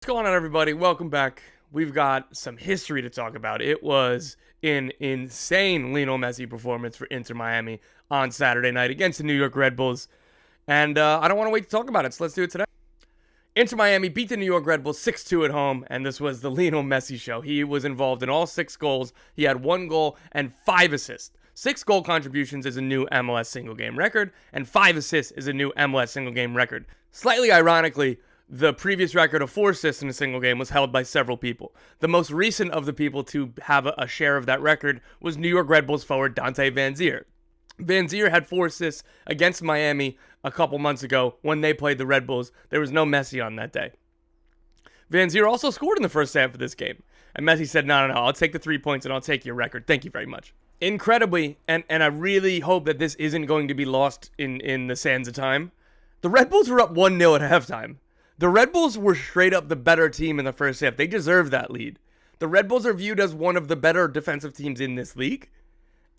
What's going on, everybody? Welcome back. We've got some history to talk about. It was an insane Lionel Messi performance for Inter Miami on Saturday night against the New York Red Bulls. And I don't want to wait to talk about it, so let's do it today. Inter Miami beat the New York Red Bulls 6-2 at home, and this was the Lionel Messi show. He was involved in all 6 goals. He had 1 goal and 5 assists. 6 goal contributions is a new MLS single-game record, and 5 assists is a new MLS single-game record. Slightly ironically, the previous record of 4 assists in a single game was held by several people. The most recent of the people to have a share of that record was New York Red Bulls forward Dante Van Zier. Van Zier had 4 assists against Miami a couple months ago when they played the Red Bulls. There was no Messi on that day. Van Zier also scored in the first half of this game. And Messi said, no, I'll take the 3 points and I'll take your record. Thank you very much. Incredibly, and I really hope that this isn't going to be lost in the sands of time, the Red Bulls were up 1-0 at halftime. The Red Bulls were straight up the better team in the first half. They deserve that lead. The Red Bulls are viewed as one of the better defensive teams in this league.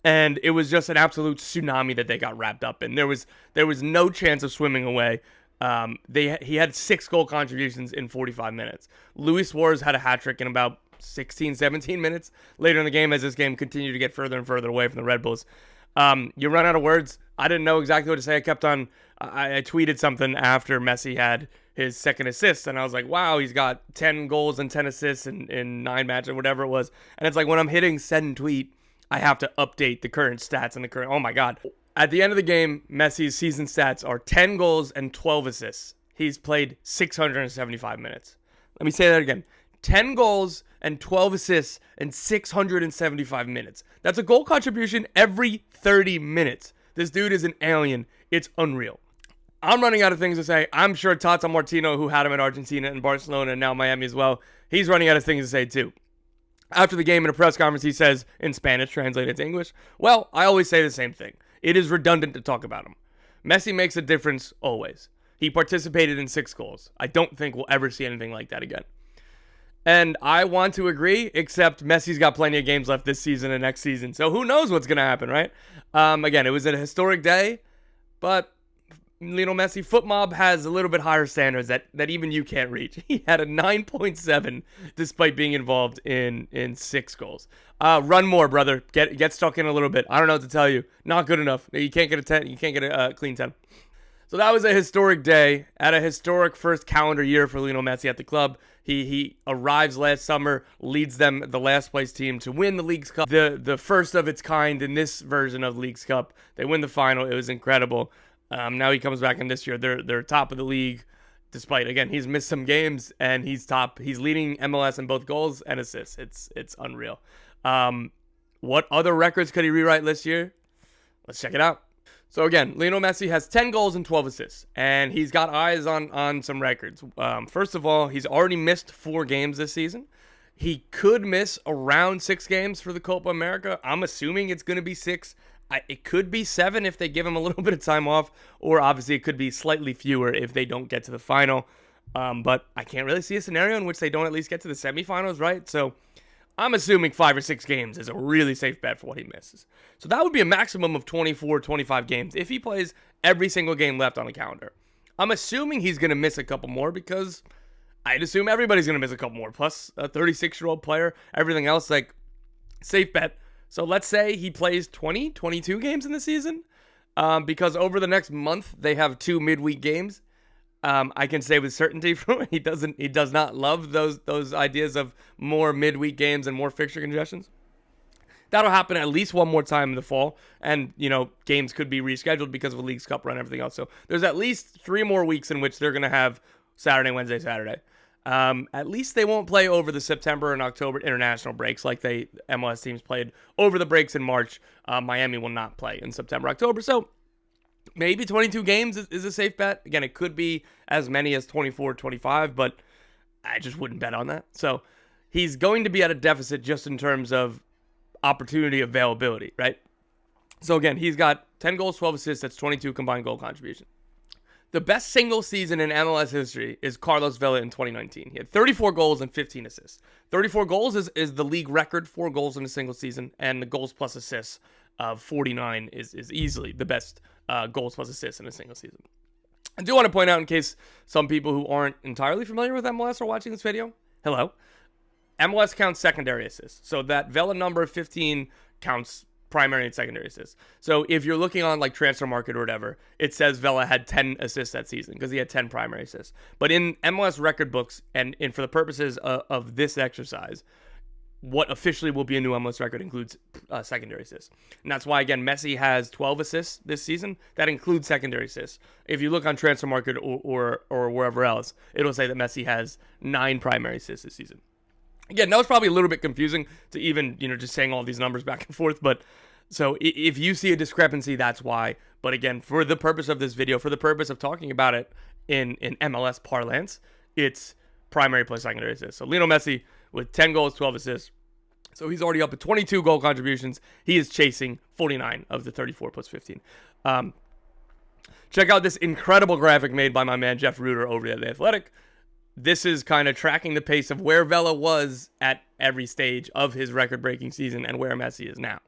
And it was just an absolute tsunami that they got wrapped up in. There was no chance of swimming away. He had 6 goal contributions in 45 minutes. Luis Suarez had a hat trick in about 16, 17 minutes later in the game as this game continued to get further and further away from the Red Bulls. You run out of words. I didn't know exactly what to say. I tweeted something after Messi had his second assist, and I was like, wow, he's got 10 goals and 10 assists in 9 matches or whatever it was. And it's like when I'm hitting send tweet, I have to update the current stats and oh my God. At the end of the game, Messi's season stats are 10 goals and 12 assists. He's played 675 minutes. Let me say that again. 10 goals and 12 assists in 675 minutes. That's a goal contribution every 30 minutes. This dude is an alien. It's unreal. I'm running out of things to say. I'm sure Tata Martino, who had him at Argentina and Barcelona and now Miami as well, he's running out of things to say too. After the game in a press conference, he says, in Spanish, translated to English, well, I always say the same thing. It is redundant to talk about him. Messi makes a difference always. He participated in 6 goals. I don't think we'll ever see anything like that again. And I want to agree, except Messi's got plenty of games left this season and next season. So who knows what's going to happen, right? Again, it was a historic day, but Lionel Messi, Foot Mob has a little bit higher standards that even you can't reach. He had a 9.7 despite being involved in 6 goals. Run more, brother. Get stuck in a little bit. I don't know what to tell you. Not good enough. You can't get a 10. You can't get a clean 10. So that was a historic day at a historic first calendar year for Lionel Messi at the club. He arrives last summer, leads them, the last place team, to win the League's Cup, the first of its kind in this version of League's Cup. They win the final. It was incredible. Now he comes back in this year. They're top of the league, despite, again, he's missed some games, and he's top. He's leading MLS in both goals and assists. It's unreal. What other records could he rewrite this year? Let's check it out. So again, Lionel Messi has 10 goals and 12 assists, and he's got eyes on some records. First of all, he's already missed 4 games this season. He could miss around 6 games for the Copa America. I'm assuming it's going to be 6. It could be 7 if they give him a little bit of time off, or obviously it could be slightly fewer if they don't get to the final. But I can't really see a scenario in which they don't at least get to the semifinals, right? So I'm assuming 5 or 6 games is a really safe bet for what he misses. So that would be a maximum of 24, 25 games if he plays every single game left on the calendar. I'm assuming he's going to miss a couple more because I'd assume everybody's going to miss a couple more. Plus, a 36-year-old player, everything else, like, safe bet. So let's say he plays 20, 22 games in the season because over the next month, they have 2 midweek games. I can say with certainty he does not love those ideas of more midweek games and more fixture congestions. That'll happen at least one more time in the fall, and games could be rescheduled because of a League's Cup run and everything else. So there's at least 3 more weeks in which they're going to have Saturday, Wednesday, Saturday. At least they won't play over the September and October international breaks like MLS teams played over the breaks in March. Miami will not play in September, October. So maybe 22 games is a safe bet. Again, it could be as many as 24, 25, but I just wouldn't bet on that. So he's going to be at a deficit just in terms of opportunity availability, right? So again, he's got 10 goals, 12 assists. That's 22 combined goal contribution. The best single season in MLS history is Carlos Vela in 2019. He had 34 goals and 15 assists. 34 goals is the league record, 4 goals in a single season, and the goals plus assists of 49 is easily the best goals plus assists in a single season. I do want to point out, in case some people who aren't entirely familiar with MLS are watching this video, hello. MLS counts secondary assists. So that Vela number 15 counts primary and secondary assists. So if you're looking on like Transfer Market or whatever, it says Vela had 10 assists that season because he had 10 primary assists. But in MLS record books and for the purposes of this exercise, what officially will be a new MLS record includes secondary assists. And that's why, again, Messi has 12 assists this season. That includes secondary assists. If you look on Transfer Market or wherever else, it'll say that Messi has 9 primary assists this season. Again, that was probably a little bit confusing to even, just saying all these numbers back and forth. But so if you see a discrepancy, that's why. But again, for the purpose of this video, for the purpose of talking about it in MLS parlance, it's primary plus secondary assists. So Lionel Messi with 10 goals, 12 assists. So he's already up at 22 goal contributions. He is chasing 49 of the 34 plus 15. Check out this incredible graphic made by my man Jeff Reuter over at The Athletic. This is kind of tracking the pace of where Vela was at every stage of his record-breaking season and where Messi is now.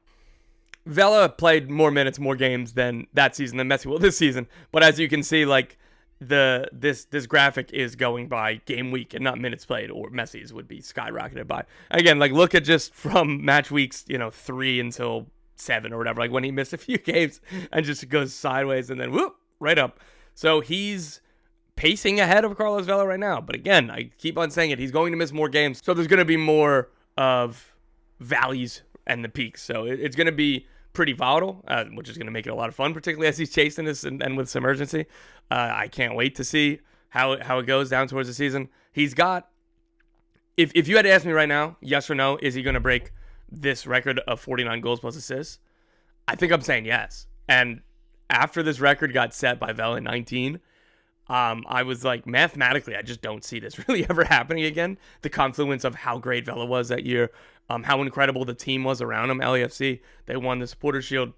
Vela played more minutes, more games than that season than Messi will this season. But as you can see, like this graphic is going by game week and not minutes played, or Messi's would be skyrocketed by. Again, like look at just from match weeks, 3 until 7 or whatever, like when he missed a few games and just goes sideways and then whoop, right up. So he's pacing ahead of Carlos Vela right now. But again, I keep on saying it, he's going to miss more games. So there's going to be more of valleys and the peaks. So it's going to be pretty volatile, which is going to make it a lot of fun, particularly as he's chasing this and with some urgency. I can't wait to see how it goes down towards the season. He's got, if you had to ask me right now, yes or no, is he going to break this record of 49 goals plus assists? I think I'm saying yes. And after this record got set by Vela in 19, I was like, mathematically, I just don't see this really ever happening again. The confluence of how great Vela was that year, how incredible the team was around him. LAFC, they won the Supporters Shield.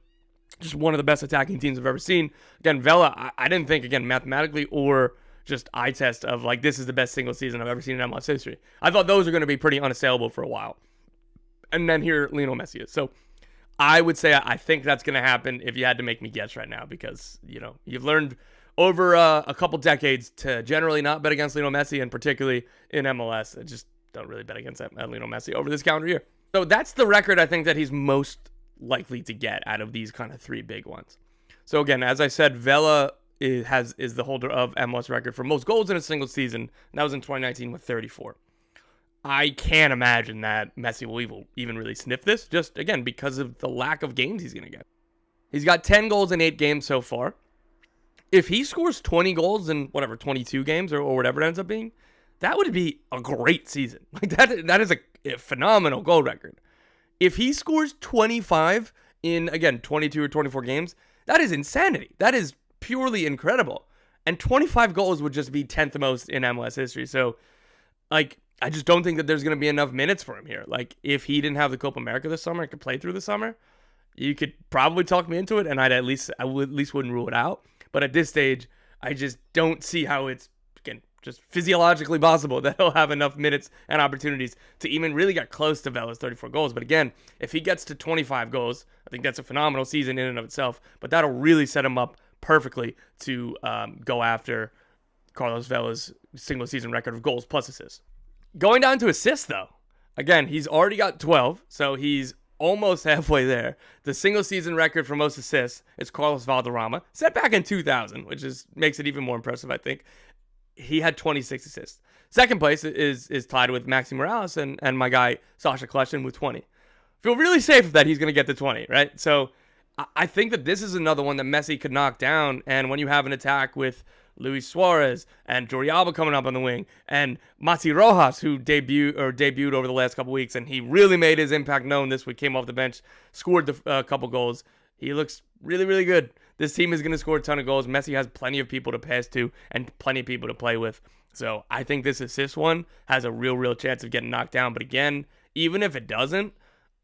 Just one of the best attacking teams I've ever seen. Again, Vela, I didn't think, again, mathematically or just eye test of like, this is the best single season I've ever seen in MLS history. I thought those were going to be pretty unassailable for a while. And then here Lionel Messi is. So I would say I think that's going to happen if you had to make me guess right now, because, you've learned over a couple decades to generally not bet against Lionel Messi, and particularly in MLS. I just don't really bet against Lionel Messi over this calendar year. So that's the record I think that he's most likely to get out of these kind of 3 big ones. So again, as I said, Vela is the holder of MLS record for most goals in a single season. And that was in 2019 with 34. I can't imagine that Messi will even really sniff this, just again because of the lack of games he's going to get. He's got 10 goals in 8 games so far. If he scores 20 goals in 22 games or whatever it ends up being, that would be a great season. Like that is a phenomenal goal record. If he scores 25 in, again, 22 or 24 games, that is insanity. That is purely incredible. And 25 goals would just be 10th most in MLS history. So, like, I just don't think that there's going to be enough minutes for him here. Like, if he didn't have the Copa America this summer and could play through the summer, you could probably talk me into it, and I at least wouldn't rule it out. But at this stage, I just don't see how it's, again, just physiologically possible that he'll have enough minutes and opportunities to even really get close to Vela's 34 goals. But again, if he gets to 25 goals, I think that's a phenomenal season in and of itself. But that'll really set him up perfectly to go after Carlos Vela's single season record of goals plus assists. Going down to assists, though, again, he's already got 12, so he's almost halfway there. The single season record for most assists is Carlos Valderrama, set back in 2000, which makes it even more impressive, I think. He had 26 assists. Second place is tied with Maxi Morales and my guy Sasha Kljestan with 20. Feel really safe that he's going to get to 20, right? So I think that this is another one that Messi could knock down, and when you have an attack with Luis Suarez and Jordi Alba coming up on the wing, and Mati Rojas, who debuted over the last couple weeks, and he really made his impact known this week, came off the bench, scored a couple goals. He looks really, really good. This team is going to score a ton of goals. Messi has plenty of people to pass to and plenty of people to play with. So I think this assist one has a real chance of getting knocked down. But again, even if it doesn't,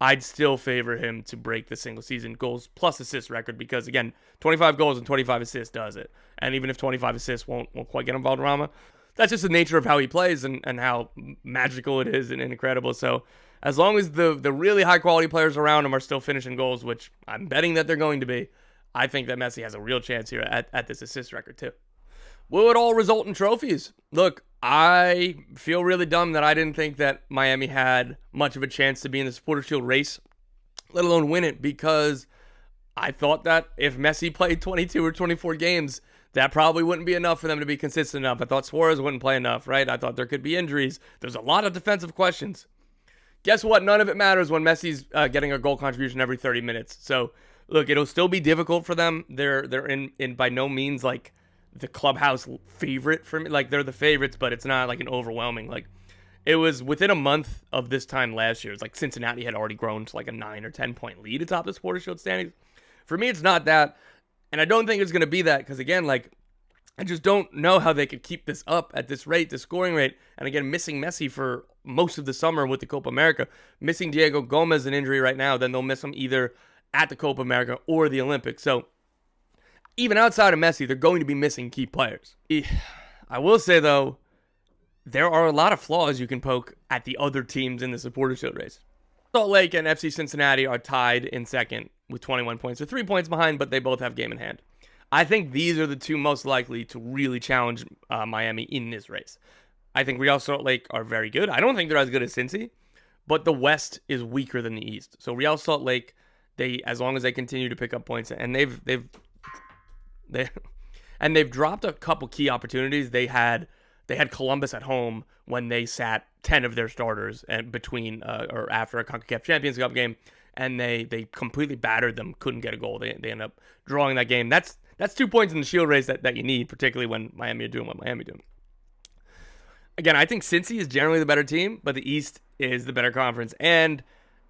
I'd still favor him to break the single season goals plus assist record, because again, 25 goals and 25 assists does it. And even if 25 assists won't quite get him Valderrama, that's just the nature of how he plays and how magical it is and incredible. So as long as the really high quality players around him are still finishing goals, which I'm betting that they're going to be, I think that Messi has a real chance here at this assist record too. Will it all result in trophies? Look, I feel really dumb that I didn't think that Miami had much of a chance to be in the Supporters Shield race, let alone win it, because I thought that if Messi played 22 or 24 games, that probably wouldn't be enough for them to be consistent enough. I thought Suarez wouldn't play enough, right? I thought there could be injuries. There's a lot of defensive questions. Guess what? None of it matters when Messi's getting a goal contribution every 30 minutes. So, look, it'll still be difficult for them. They're in by no means like the clubhouse favorite for me. Like, they're the favorites, but it's not like an overwhelming. Like, it was within a month of this time last year. It's like Cincinnati had already grown to like a 9 or 10 point lead atop the Supporters Shield standings. For me, it's not that. And I don't think it's going to be that because, again, like, I just don't know how they could keep this up at this rate, the scoring rate. And again, missing Messi for most of the summer with the Copa America, missing Diego Gomez an injury right now, then they'll miss him either at the Copa America or the Olympics. So even outside of Messi, they're going to be missing key players. I will say, though, there are a lot of flaws you can poke at the other teams in the Supporters Shield race. Salt Lake and FC Cincinnati are tied in second with 21 points. They're 3 points behind, but they both have game in hand. I think these are the two most likely to really challenge Miami in this race. I think Real Salt Lake are very good. I don't think they're as good as Cincy, but the West is weaker than the East. So Real Salt Lake, as long as they continue to pick up points, and they've dropped a couple key opportunities. They had Columbus at home when they sat 10 of their starters and between or after a CONCACAF Champions Cup game, and they completely battered them. Couldn't get a goal. They ended up drawing that game. That's 2 points in the Shield race that you need, particularly when Miami are doing what Miami doing. Again, I think Cincy is generally the better team, but the East is the better conference, and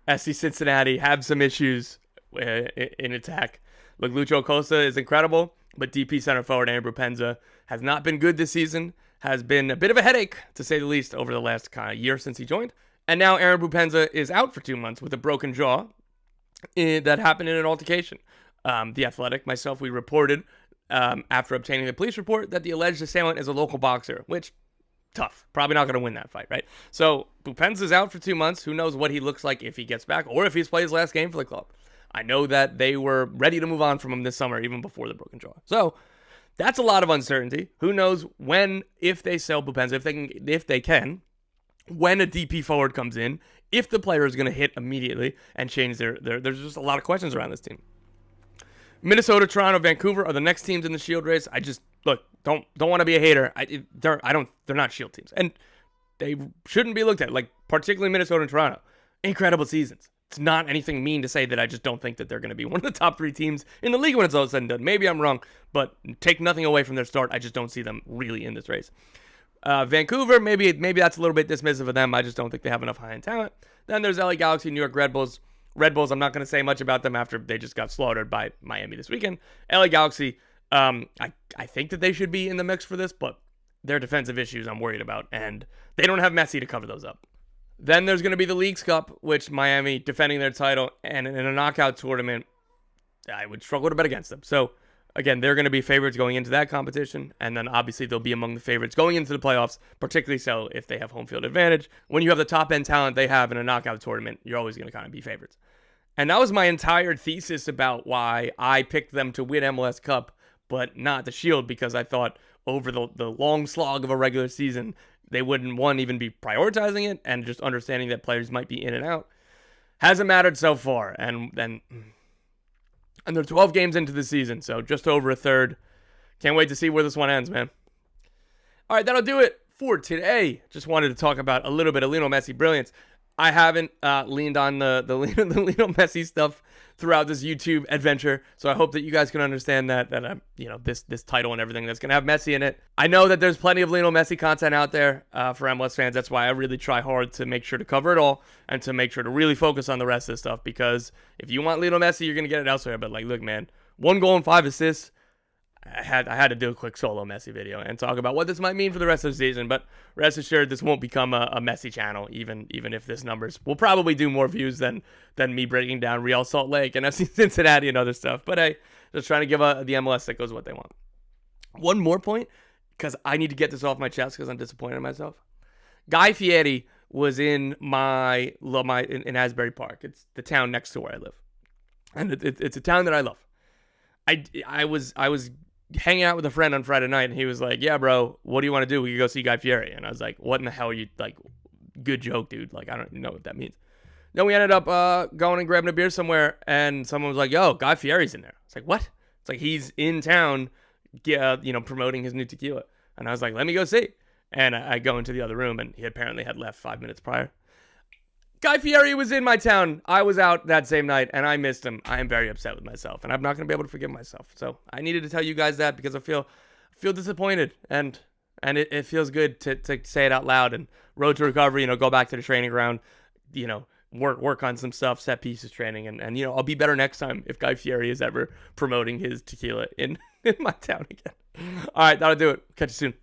SC Cincinnati have some issues in attack. Look, Lucho Costa is incredible, but DP center forward Andrew Penza has not been good this season, has been a bit of a headache, to say the least, over the last kind of year since he joined. And now Aaron Bupenza is out for 2 months with a broken jaw that happened in an altercation. The Athletic, myself, we reported after obtaining the police report that the alleged assailant is a local boxer, which, tough. Probably not going to win that fight, right? So Bupenza's out for 2 months. Who knows what he looks like if he gets back or if he's played his last game for the club. I know that they were ready to move on from him this summer, even before the broken jaw. So that's a lot of uncertainty. Who knows when, if they sell Bupenza, if they can, when a DP forward comes in, if the player is going to hit immediately and change there's just a lot of questions around this team. Minnesota, Toronto, Vancouver are the next teams in the Shield race. I just don't want to be a hater. They're not Shield teams, and they shouldn't be looked at. Like, particularly Minnesota and Toronto, incredible seasons. It's not anything mean to say that I just don't think that they're going to be one of the top 3 teams in the league when it's all said and done. Maybe I'm wrong, but take nothing away from their start. I just don't see them really in this race. Vancouver, maybe that's a little bit dismissive of them. I just don't think they have enough high-end talent. Then there's LA Galaxy, New York Red Bulls. Red Bulls, I'm not going to say much about them after they just got slaughtered by Miami this weekend. LA Galaxy, I think that they should be in the mix for this, but their defensive issues I'm worried about, and they don't have Messi to cover those up. Then there's going to be the Leagues Cup, which Miami defending their title, and in a knockout tournament, I would struggle to bet against them. So, again, they're going to be favorites going into that competition, and then obviously they'll be among the favorites going into the playoffs, particularly so if they have home field advantage. When you have the top-end talent they have in a knockout tournament, you're always going to kind of be favorites. And that was my entire thesis about why I picked them to win MLS Cup, but not the Shield, because I thought over the long slog of a regular season, they wouldn't, one, even be prioritizing it, and just understanding that players might be in and out. Hasn't mattered so far, and they're 12 games into the season, so just over a third. Can't wait to see where this one ends, man. All right, that'll do it for today. Just wanted to talk about a little bit of Lionel Messi brilliance. I haven't leaned on the Lionel Messi stuff throughout this YouTube adventure, so I hope that you guys can understand that I'm, this title and everything that's gonna have Messi in it. I know that there's plenty of Lionel Messi content out there for MLS fans. That's why I really try hard to make sure to cover it all and to make sure to really focus on the rest of the stuff. Because if you want Lionel Messi, you're gonna get it elsewhere. But look, man, 1 goal and 5 assists. I had to do a quick solo Messi video and talk about what this might mean for the rest of the season, but rest assured this won't become a Messi channel, even if this numbers will probably do more views than me breaking down Real Salt Lake and FC Cincinnati and other stuff. But hey, just trying to give the MLS that goes what they want. One more point, because I need to get this off my chest because I'm disappointed in myself. Guy Fieri was in in Asbury Park. It's the town next to where I live, and it's a town that I love. I was hanging out with a friend on Friday night, and he was like, "Yeah, bro, what do you want to do? We could go see Guy Fieri." And I was like, "What in the hell are you like? Good joke, dude. Like, I don't even know what that means." Then we ended up going and grabbing a beer somewhere, and someone was like, "Yo, Guy Fieri's in there." It's like, "What?" It's like he's in town, promoting his new tequila. And I was like, "Let me go see." And I go into the other room, and he apparently had left 5 minutes prior. Guy Fieri was in my town. I was out that same night, and I missed him. I am very upset with myself, and I'm not going to be able to forgive myself. So I needed to tell you guys that because I feel disappointed, and it feels good to say it out loud. And road to recovery, go back to the training ground, work on some stuff, set pieces training, and I'll be better next time if Guy Fieri is ever promoting his tequila in my town again. All right, that'll do it. Catch you soon.